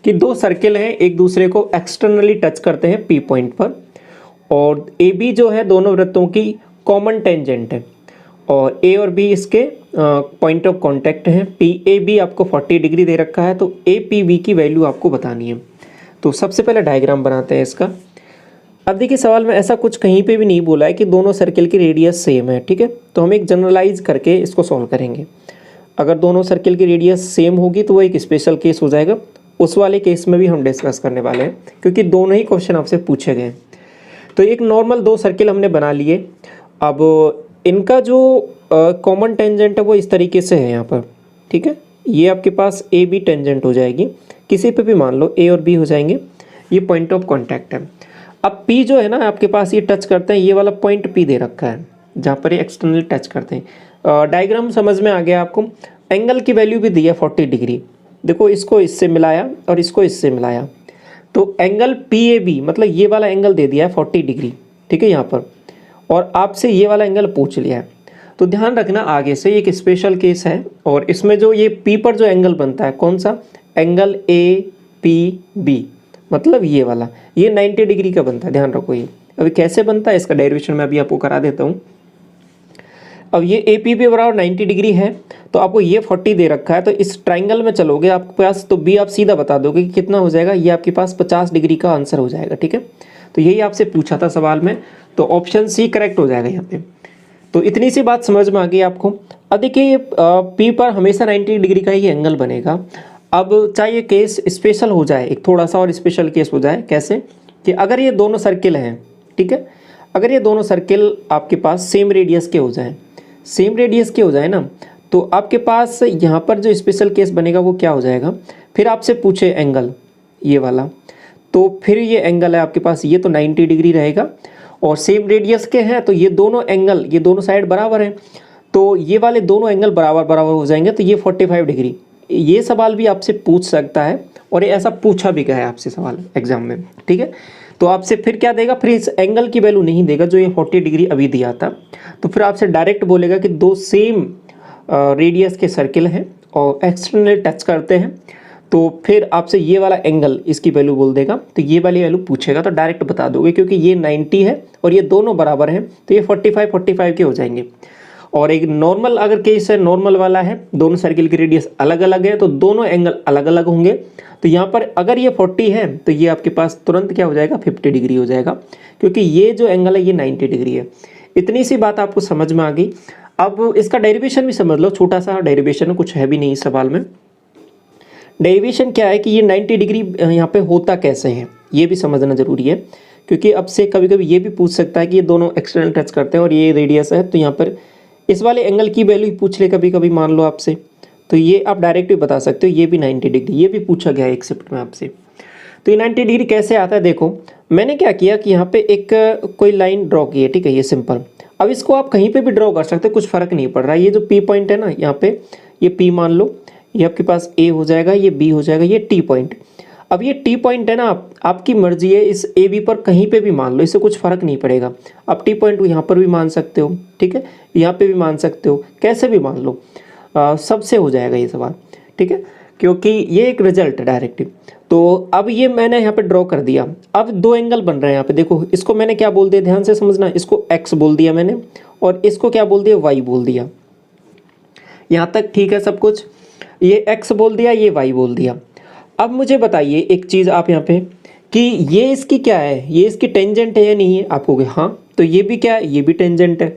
कि दो सर्किल हैं, एक दूसरे को एक्सटर्नली टच करते हैं पी पॉइंट पर, और ए बी जो है दोनों वृत्तों की कॉमन टेंजेंट है, और ए और बी इसके पॉइंट ऑफ कांटेक्ट हैं। पी ए बी आपको 40 डिग्री दे रखा है, तो ए पी बी की वैल्यू आपको बतानी है। तो सबसे पहले डायग्राम बनाते हैं इसका। अब देखिए सवाल में ऐसा कुछ कहीं पे भी नहीं बोला है कि दोनों सर्किल की रेडियस सेम है, ठीक है। तो हम एक जनरलाइज करके इसको सॉल्व करेंगे। अगर दोनों सर्किल की रेडियस सेम होगी तो वो एक स्पेशल केस हो जाएगा, उस वाले केस में भी हम डिस्कस करने वाले हैं, क्योंकि दोनों ही क्वेश्चन आपसे पूछे गए। तो एक नॉर्मल दो सर्किल हमने बना लिए। अब इनका जो कॉमन टेंजेंट है वो इस तरीके से है यहाँ पर, ठीक है। ये आपके पास ए बी टेंजेंट हो जाएगी, किसी पे भी मान लो ए और बी हो जाएंगे, ये पॉइंट ऑफ कॉन्टैक्ट है। अब पी जो है ना आपके पास ये टच करते हैं, ये वाला पॉइंट पी दे रखा है जहाँ पर ये एक्सटर्नली टच करते हैं। डायग्राम समझ में आ गया आपको। एंगल की वैल्यू भी दी है 40 डिग्री। देखो इसको इससे मिलाया और इसको इससे मिलाया, तो एंगल पी ए बी मतलब ये वाला एंगल दे दिया है 40 डिग्री, ठीक है यहाँ पर, और आपसे ये वाला एंगल पूछ लिया है। तो ध्यान रखना आगे से एक स्पेशल केस है, और इसमें जो ये पी पर जो एंगल बनता है कौन सा, एंगल ए पी बी, मतलब ये वाला, ये 90 डिग्री का बनता है। ध्यान रखो ये अभी कैसे बनता है, इसका डेरिवेशन मैं अभी आपको करा देता हूँ। अब ये ए पी बी बराबर 90 डिग्री है, तो आपको ये 40 दे रखा है, तो इस ट्राइंगल में चलोगे आपके पास, तो बी आप सीधा बता दोगे कि कितना हो जाएगा, ये आपके पास 50 डिग्री का आंसर हो जाएगा, ठीक है। तो यही आपसे पूछा था सवाल में, तो ऑप्शन सी करेक्ट हो जाएगा यहाँ पे। तो इतनी सी बात समझ में आ गई आपको। अब देखिए पी पर हमेशा 90 डिग्री का ही एंगल बनेगा। अब चाहे ये केस स्पेशल हो जाए, एक थोड़ा सा और स्पेशल केस हो जाए, कैसे कि अगर ये दोनों सर्किल हैं, ठीक है, अगर ये दोनों सर्किल आपके पास सेम रेडियस के हो जाए, सेम रेडियस के हो जाए ना, तो आपके पास यहाँ पर जो स्पेशल केस बनेगा वो क्या हो जाएगा, फिर आपसे पूछे एंगल ये वाला, तो फिर ये एंगल है आपके पास, ये तो 90 डिग्री रहेगा, और सेम रेडियस के हैं तो ये दोनों एंगल, ये दोनों साइड बराबर हैं, तो ये वाले दोनों एंगल बराबर बराबर हो जाएंगे, तो ये 45 डिग्री। ये सवाल भी आपसे पूछ सकता है, और ये ऐसा पूछा भी गया है आपसे सवाल एग्जाम में, ठीक है। तो आपसे फिर क्या देगा, फिर इस एंगल की वैल्यू नहीं देगा जो ये 40 डिग्री अभी दिया था, तो फिर आपसे डायरेक्ट बोलेगा कि दो सेम रेडियस के सर्किल हैं और एक्सटर्नल टच करते हैं, तो फिर आपसे ये वाला एंगल इसकी वैल्यू बोल देगा, तो ये वाली वैल्यू पूछेगा तो डायरेक्ट बता दोगे, क्योंकि ये 90 है और ये दोनों बराबर हैं, तो ये 45 के हो जाएंगे। और एक नॉर्मल अगर केस है, नॉर्मल वाला है, दोनों सर्किल की रेडियस अलग अलग है, तो दोनों एंगल अलग अलग होंगे। तो यहाँ पर अगर ये 40 है तो ये आपके पास तुरंत क्या हो जाएगा, 50 डिग्री हो जाएगा, क्योंकि ये जो एंगल है ये 90 डिग्री है। इतनी सी बात आपको समझ में आ गई। अब इसका डेरिवेशन भी समझ लो, छोटा सा डेरिवेशन है, कुछ है भी नहीं इस सवाल में। डेरिवेशन क्या है कि ये 90 डिग्री यहाँ पे होता कैसे है, ये भी समझना जरूरी है, क्योंकि अब से कभी कभी ये भी पूछ सकता है कि ये दोनों एक्सटर्नल टच करते हैं और ये रेडियस है, तो यहाँ पर इस वाले एंगल की वैल्यू पूछ ले कभी कभी, मान लो आपसे, तो ये आप डायरेक्ट भी बता सकते हो, ये भी 90 डिग्री, ये भी पूछा गया है एक शिफ्ट में आपसे। तो ये 90 डिग्री कैसे आता है, देखो मैंने क्या किया कि यहाँ पे एक कोई लाइन ड्रॉ की है, ठीक है, ये सिंपल। अब इसको आप कहीं पे भी ड्रॉ कर सकते हो, कुछ फर्क नहीं पड़ रहा है। ये जो पी पॉइंट है ना यहाँ पे, ये पी मान लो, ये आपके पास ए हो जाएगा, ये बी हो जाएगा, ये टी पॉइंट। अब ये टी पॉइंट है ना, आपकी मर्जी है, इस ए बी पर कहीं पे भी मान लो, इससे कुछ फर्क नहीं पड़ेगा। आप टी पॉइंट को यहाँ पर भी मान सकते हो, ठीक है, यहाँ पे भी मान सकते हो, कैसे भी मान लो, सबसे हो जाएगा ये सवाल, ठीक है, क्योंकि ये एक रिजल्ट है डायरेक्टिव। तो अब ये मैंने यहाँ पे ड्रॉ कर दिया। अब दो एंगल बन रहे हैं यहाँ पे, देखो इसको मैंने क्या बोल दिया, ध्यान से समझना, इसको एक्स बोल दिया मैंने, और इसको क्या बोल दिया, वाई बोल दिया। यहाँ तक ठीक है सब कुछ, ये एक्स बोल दिया, ये वाई बोल दिया। अब मुझे बताइए एक चीज़ आप यहाँ पे, कि ये इसकी क्या है, ये इसकी टेंजेंट है या नहीं है, आप कहोगे हाँ, तो ये भी क्या है, ये भी टेंजेंट है,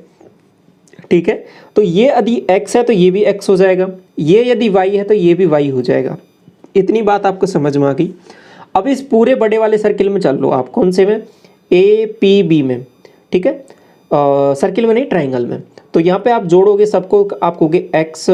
ठीक है। तो ये यदि x है तो ये भी x हो जाएगा, ये यदि y है तो ये भी y हो जाएगा। इतनी बात आपको समझ में आ गई। अब इस पूरे बड़े वाले सर्किल में चल लो आप, कौन से में, ए पी बी में, ठीक है, सर्किल में नहीं, ट्राइंगल में। तो यहाँ पे आप जोड़ोगे सबको, आप कहोगे x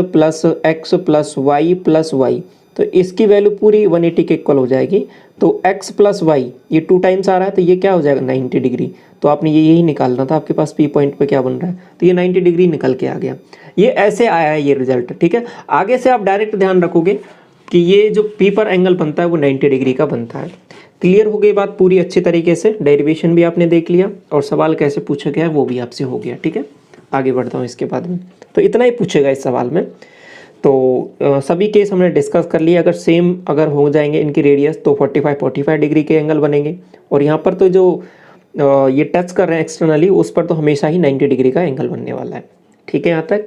प्लस वाई, तो इसकी वैल्यू पूरी 180 के इक्वल हो जाएगी। तो x प्लस वाई ये 2 टाइम्स आ रहा है, तो ये क्या हो जाएगा, 90 डिग्री। तो आपने ये यही निकालना था, आपके पास पी पॉइंट पे क्या बन रहा है, तो ये 90 डिग्री निकल के आ गया। ये ऐसे आया है ये रिजल्ट, ठीक है। आगे से आप डायरेक्ट ध्यान रखोगे कि ये जो पी पर एंगल बनता है वो 90 डिग्री का बनता है। क्लियर हो गई बात पूरी अच्छी तरीके से, डेरिवेशन भी आपने देख लिया और सवाल कैसे पूछा गया है वो भी आपसे हो गया, ठीक है। आगे बढ़ता हूँ इसके बाद में, तो इतना ही पूछेगा इस सवाल में। तो सभी केस हमने डिस्कस कर लिए। अगर सेम अगर हो जाएंगे इनकी रेडियस तो 45 डिग्री के एंगल बनेंगे। और यहाँ पर तो जो ये टच कर रहे हैं एक्सटर्नली, उस पर तो हमेशा ही 90 डिग्री का एंगल बनने वाला है। ठीक है यहाँ तक।